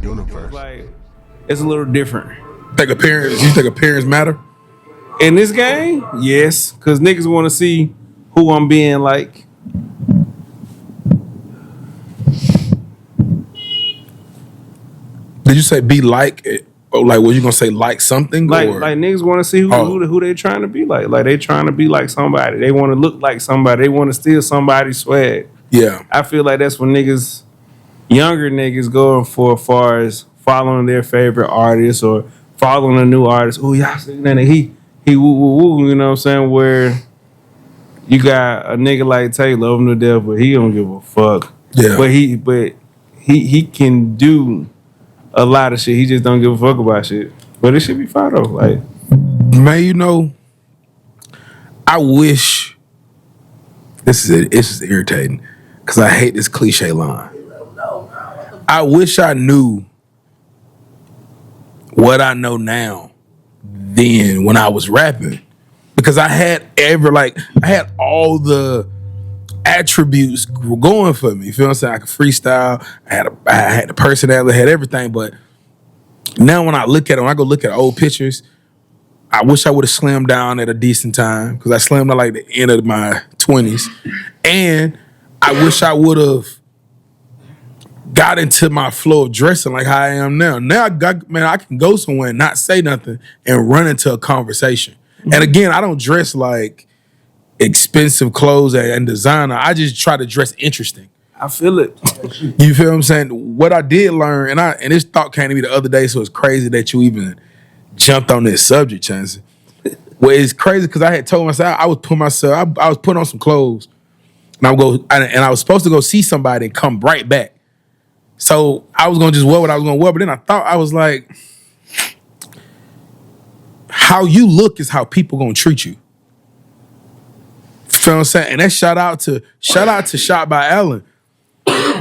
Universe. Like, it's a little different. You think appearance matter? In this game, yes, because niggas want to see who I'm being like. Did you say be like it? Or like, was you gonna say like something? Like or? niggas want to see who they trying to be like. Like they trying to be like somebody. They want to look like somebody. They want to steal somebody's swag. Yeah. I feel like that's when niggas, younger niggas, going for as far as following their favorite artist or following a new artist. Oh, y'all seen that? He woo woo woo. You know what I'm saying? Where you got a nigga like Tay, love him to death, but he don't give a fuck. Yeah. But he can do a lot of shit. He just don't give a fuck about shit. But it should be fine though. Like, man, you know, I wish it's just irritating because I hate this cliche line. I wish I knew what I know now then when I was rapping. Because I had all the attributes going for me. You feel what I'm saying? I could freestyle. I had the personality, I had everything. But now when I look at it, when I go look at old pictures, I wish I would have slimmed down at a decent time because I slimmed down like the end of my 20s. And I wish I would have got into my flow of dressing like how I am now. Now I can go somewhere and not say nothing and run into a conversation. And again, I don't dress like expensive clothes and designer. I just try to dress interesting. I feel it. You feel what I'm saying? What I did learn, and this thought came to me the other day, so it's crazy that you even jumped on this subject, Chancey. Well, it's crazy because I had told myself I was putting on some clothes, and I was supposed to go see somebody and come right back. So I was gonna just wear what I was gonna wear, but then I was like, how you look is how people gonna treat you. Feel what I'm saying? And that shout out to Shot by Allen.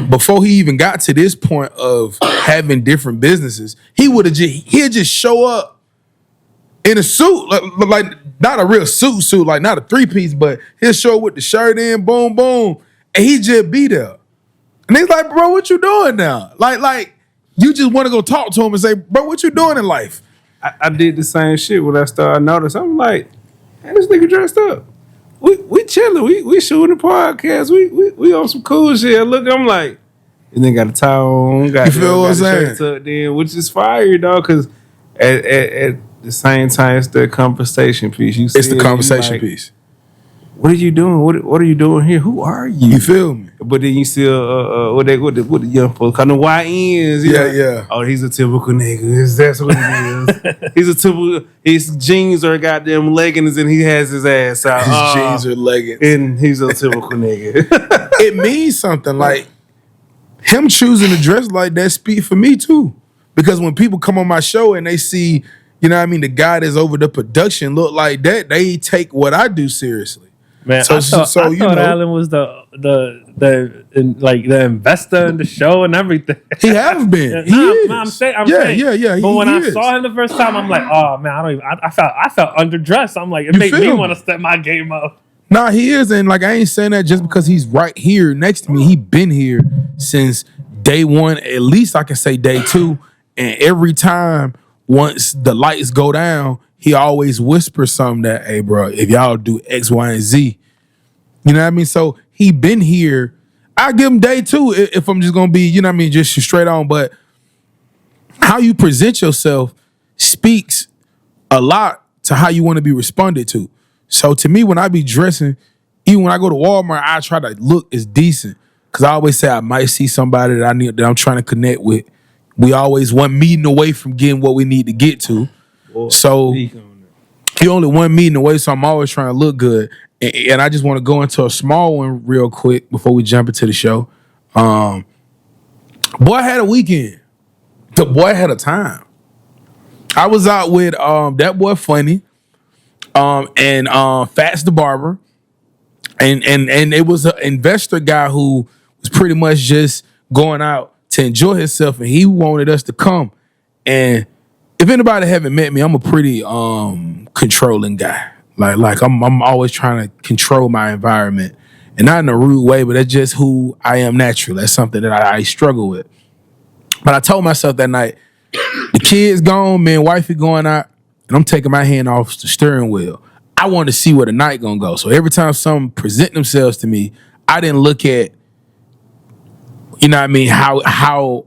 Before he even got to this point of having different businesses, he'd just show up in a suit, like not a real suit, like not a 3-piece, but he'll show up with the shirt in, boom, boom, and he just be there. And he's like, bro, what you doing now? Like you just want to go talk to him and say, bro, what you doing in life? I did the same shit when I started noticing. I'm like, hey, this nigga dressed up. We chilling. We shooting the podcast. We on some cool shit. Look, I'm like, this nigga got a tie on. You feel what I'm saying? Tucked in, which is fire, dog. Because at the same time, it's the conversation piece. It's the conversation piece. What are you doing? What are you doing here? Who are you? You feel me? But then you still what the young folks kind of YNs. Yeah. Oh, he's a typical nigga. That's what he is. His jeans are goddamn leggings and he has his ass out. His jeans are leggings. And he's a typical nigga. It means something. Like him choosing to dress like that speak for me too. Because when people come on my show and they see, you know what I mean, the guy that's over the production look like that, they take what I do seriously. Man, I thought Allen was the investor in the show and everything. He has been. I'm saying. Yeah. But when I saw him the first time, I'm like, oh man, I felt underdressed. I'm like, it made me want to step my game up. Nah, he is, and like I ain't saying that just because he's right here next to me. He been here since day one. At least I can say day 2. And every time, once the lights go down, he always whispers something that, hey, bro, if y'all do X, Y, and Z, you know what I mean? So he been here. I give him day 2 if I'm just gonna be, you know what I mean, just straight on. But how you present yourself speaks a lot to how you want to be responded to. So to me, when I be dressing, even when I go to Walmart, I try to look as decent. Cause I always say I might see somebody that I'm trying to connect with. We always one meeting away from getting what we need to get to. So you only one meeting away, so I'm always trying to look good. And I just want to go into a small one real quick before we jump into the show. Boy had a weekend. The boy had a time. I was out with that boy Funny, and Fats the Barber, and it was an investor guy who was pretty much just going out to enjoy himself, and he wanted us to come. And if anybody haven't met me, I'm a pretty controlling guy. Like I'm always trying to control my environment, and not in a rude way, but that's just who I am naturally. That's something that I struggle with. But I told myself that night, the kids gone, me and wifey going out, and I'm taking my hand off the steering wheel. I wanted to see where the night gonna go. So every time some present themselves to me, I didn't look at, you know what I mean, how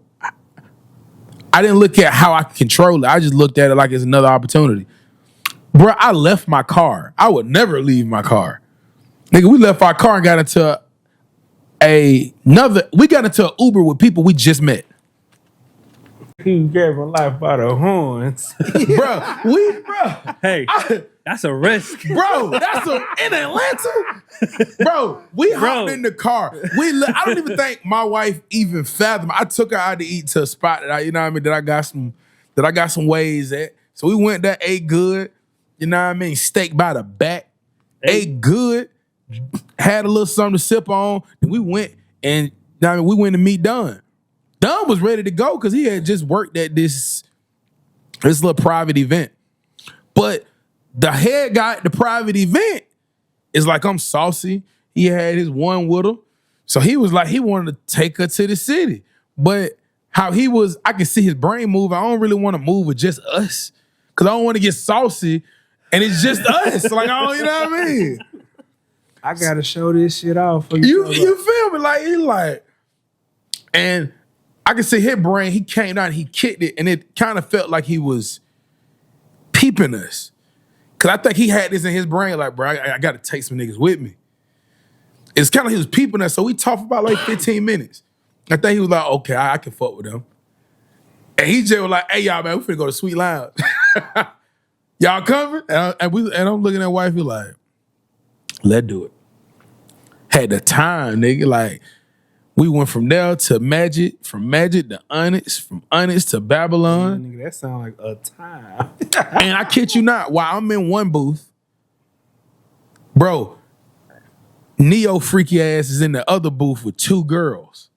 I didn't look at how I could control it. I just looked at it like it's another opportunity. Bro, I left my car. I would never leave my car. Nigga, we left our car and got into we got into an Uber with people we just met. He gave him life by the horns. Bro, Hey, that's a risk. Bro, in Atlanta. Bro, we hopped in the car. I don't even think my wife even fathomed. I took her out to eat to a spot that that I got some ways at. So we went there, ate good. You know what I mean? Steak by the back. Ate good. Had a little something to sip on. And we went and we went to meet Dunn. Dunn was ready to go because he had just worked at this little private event. But the head guy at the private event is like, I'm saucy. He had his one with him. So he was like, he wanted to take her to the city. But how he was, I could see his brain move. I don't really want to move with just us. Because I don't want to get saucy and it's just us. Like, I don't, you know what I mean? I got to show this shit off for you. You feel me? Like, he like, and I could see his brain, he came down, he kicked it, and it kind of felt like he was peeping us. Cause I think he had this in his brain, like, bro, I gotta take some niggas with me. It's kind of like he was peeping us, so we talked for about like 15 minutes. I think he was like, okay, I can fuck with them. And he just was like, hey, y'all, man, we finna go to Sweet Lounge. Y'all coming? And I'm looking at wifey like, let's do it. Had the time, nigga, like, we went from there to Magic, from Magic to Onyx, from Onyx to Babylon. Nigga, that sound like a time. And I kid you not, while I'm in one booth, bro, Neo freaky ass is in the other booth with two girls.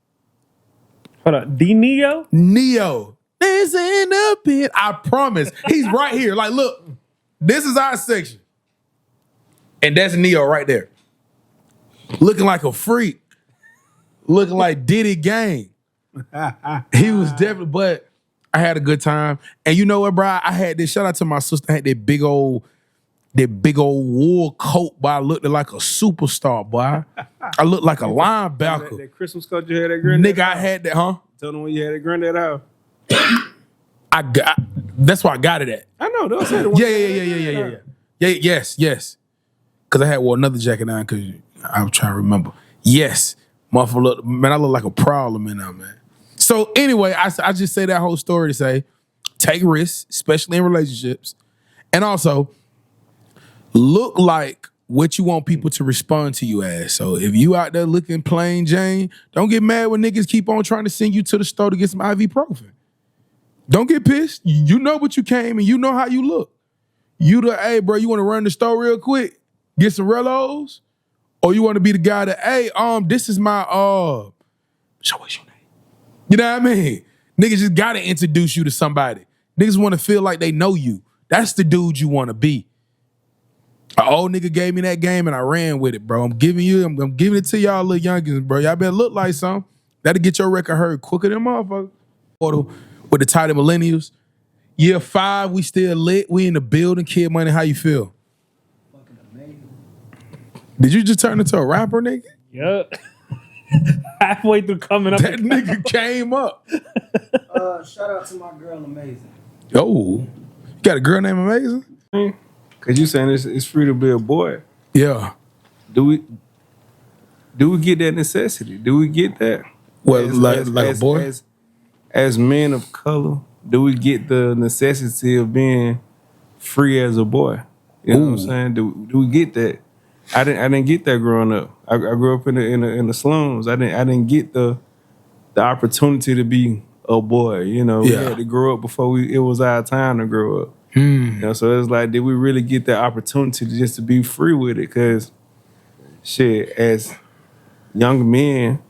Hold on, D Neo? Neo is in the pit. I promise. He's right here. Like, look, this is our section. And that's Neo right there. Looking like a freak. Looking like Diddy Gang. He was definitely, but I had a good time. And you know what, bro? I had this, shout out to my sister, I had that big old wool coat, boy. I looked like a superstar, boy. I looked like a linebacker. That Christmas coat you had at Granddad. Nigga, I had that, huh? Tell them when you had at Granddad house. That's why I got it at. I know, don't say the one. Yeah. Yes. Cause I had wore another jacket on because I was trying to remember. Yes. Motherfucker, man, I look like a problem in there, man. So anyway, I just say that whole story to say, take risks, especially in relationships. And also, look like what you want people to respond to you as. So if you out there looking plain Jane, don't get mad when niggas keep on trying to send you to the store to get some ibuprofen. Don't get pissed. You know what you came and you know how you look. Hey, bro, you want to run the store real quick? Get some Rellos? Or you want to be the guy that, hey, this is my, so what's your name? You know what I mean? Niggas just got to introduce you to somebody. Niggas want to feel like they know you. That's the dude you want to be. An old nigga gave me that game and I ran with it, bro. I'm giving it to y'all little youngins, bro. Y'all better look like something. That'll get your record heard quicker than motherfuckers. With the title Millennials. Year 5, we still lit. We in the building. Kid Money, how you feel? Fucking amazing. Did you just turn into a rapper, nigga? Yup. Halfway through coming up. That nigga came up. Shout out to my girl Amazing. Oh, you got a girl named Amazing? Cause you saying it's free to be a boy. Yeah. Do we get that necessity? Do we get that? Well, like a boy? As men of color, do we get the necessity of being free as a boy? You know what I'm saying? Do we get that? I didn't get that growing up. I grew up in the slums. I didn't get the opportunity to be a boy. You know, we had to grow up before it was our time to grow up. You know, so it's like, did we really get that opportunity to be free with it? Because shit, as young men,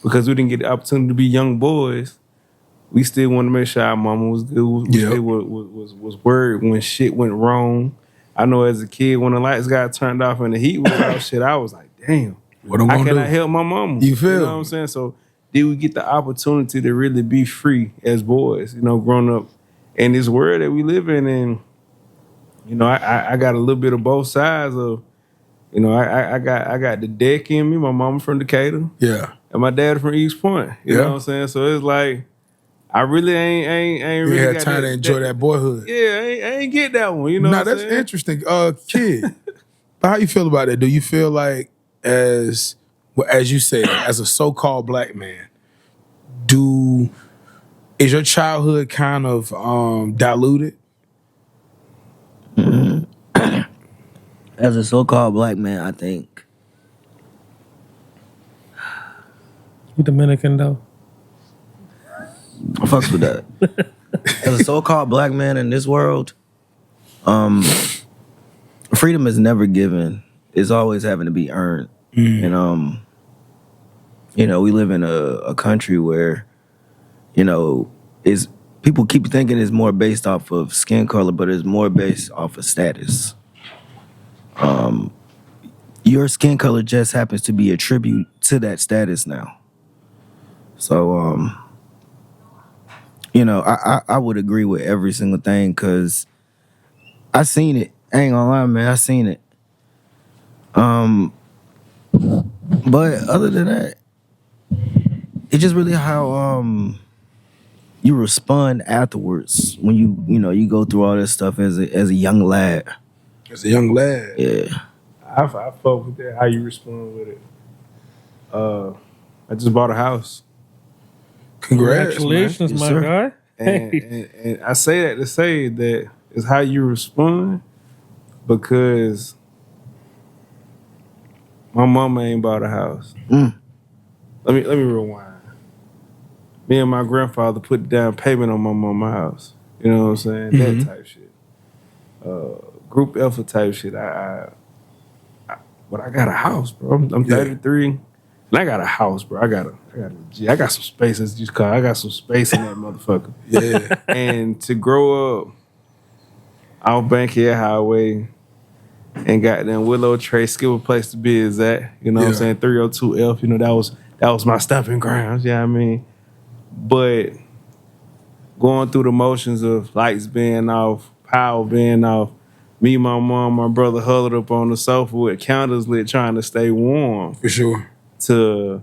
because we didn't get the opportunity to be young boys, we still want to make sure our mama was good. We still was worried when shit went wrong. I know as a kid, when the lights got turned off and the heat was out, shit, I was like, damn, how can I help my mama? You feel? You know what I'm saying? So did we get the opportunity to really be free as boys, growing up in this world that we live in. And, I got a little bit of both sides of, I got the deck in me. My mama from Decatur. Yeah. And my dad from East Point. You know Yeah. what I'm saying? So it's like, I really ain't You really had got time to enjoy that boyhood. Yeah, I ain't get that one. You know Nah, what I'm that's saying? interesting. Kid, but how you feel about it? Do you feel like as you said, as a so-called black man, is your childhood kind of diluted? As a so-called black man, I think You Dominican though? I fucks with that. As a so-called black man in this world, freedom is never given. It's always having to be earned. And we live in a country where, is people keep thinking it's more based off of skin color, but it's more based off of status. Your skin color just happens to be a tribute to that status now. So, I would agree with every single thing because I seen it. I ain't gonna lie, man. I seen it. But other than that, it's just really how you respond afterwards when you go through all this stuff as a young lad. As a young lad. Yeah. I fuck with that. How you respond with it? I just bought a house, Congratulations, Yes, my sir. guy. and I say that to say that it's how you respond because my mama ain't bought a house. Mm. Let me rewind. Me and my grandfather put down payment on my mama's house. You know what I'm saying? That type shit. Group effort type shit. But I got a house, bro. I'm 33, and I got a house, bro. I got some space. As you call it. I got some space in that motherfucker. Yeah. And to grow up off Bankhead Highway and goddamn Willow Trace, skill place to be is that. You know what I'm Yeah. saying? 302F. That was my stomping grounds. Yeah, I mean, but going through the motions of lights being off, power being off. Me, my mom, my brother huddled up on the sofa with candles lit trying to stay warm For sure. to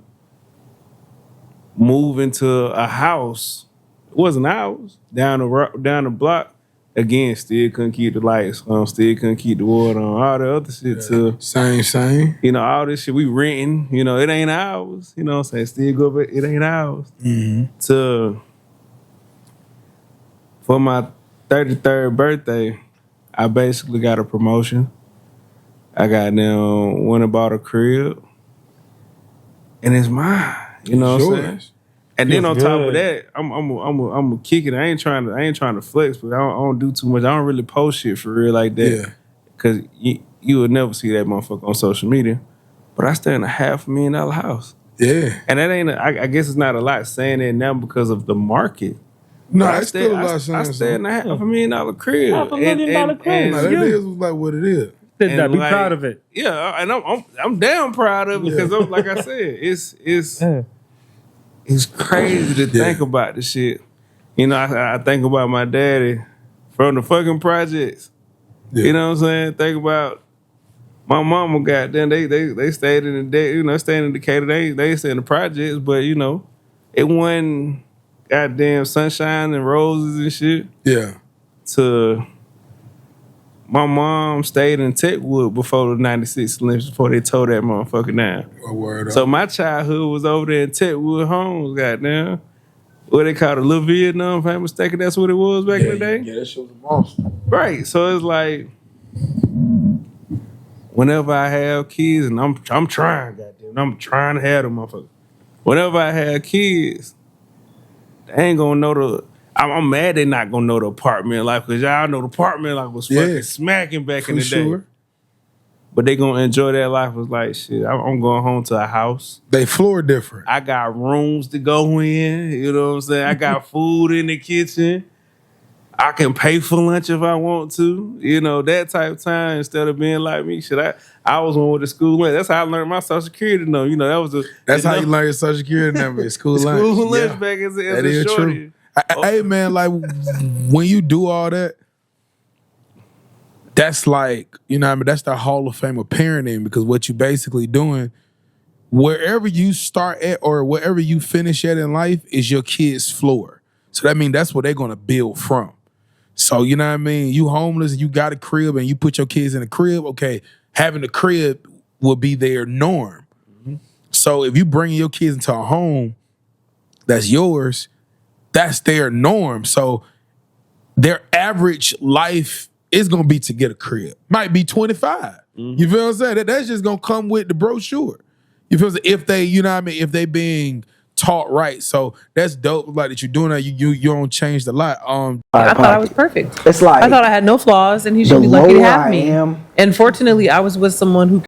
move into a house. It wasn't ours. Down the block. Again, still couldn't keep the lights on, still couldn't keep the water on, all the other shit too. Same. All this shit we renting, it ain't ours. You know what I'm saying? Still go, but it ain't ours. For my 33rd birthday, I basically got a promotion. I got down, went and bought a crib. And it's mine. You know what I'm saying? And then on Feels top of good. that, I'm a kick it. I ain't trying to flex, but I don't do too much. I don't really post shit for real like that. Yeah. Cause you would never see that motherfucker on social media. But I stay in a $500,000 house. Yeah. And that ain't I guess it's not a lot saying that now because of the market. No, But it's still a lot of I stay in a $500,000 crib. $500,000 crib. Nah, that is like what it is. Did that. And Be like- proud of it. Yeah, and I'm damn proud of it because like I said, it's crazy to think about the shit. I think about my daddy from the fucking projects. Yeah. You know what I'm saying? Think about my mama. Goddamn, they stayed in the day. Staying in Decatur. They stayed in the projects, but it wasn't goddamn sunshine and roses and shit. Yeah. To my mom stayed in Techwood before the 96 Olympics, before they tore that motherfucker down. A word So up. my childhood was over there in Techwood Homes, goddamn. What they call it, Little Vietnam, if I'm mistaken, that's what it was back in the day. Yeah, that shit was a monster. Right. So it's like, whenever I have kids, and I'm trying, goddamn, I'm trying to have them motherfuckers. Whenever I have kids, they ain't gonna know I'm mad they not gonna know the apartment life because y'all know the apartment life was fucking smacking back in the day. But they gonna enjoy that life. Was like shit. I'm going home to a house. They floor different. I got rooms to go in. You know what I'm saying? I got food in the kitchen. I can pay for lunch if I want to. You know, that type of time instead of being like me. I was one with the school lunch. That's how I learned my Social Security number. You know, that was That's how you learn your Social Security number. It's school lunch. School lunch Yeah. back as That a is shorty. true. Hey man, like when you do all that, that's like, you know what I mean, that's the Hall of Fame of parenting, because what you basically doing, wherever you start at or wherever you finish at in life is your kid's floor. So that means that's what they're gonna build from. So you know what I mean? You homeless, you got a crib and you put your kids in a crib, okay, having a crib will be their norm. So if you bring your kids into a home that's yours, that's their norm. So their average life is gonna be to get a crib. Might be 25. You feel what I'm saying? That's just gonna come with the brochure. You feel what I'm saying? If they, you know what I mean, if they being taught right. So that's dope. Like that you're doing that. You don't change a lot. I thought I was perfect. It's like I thought I had no flaws, and he should the be lucky to lower have I me. am, And fortunately, I was with someone who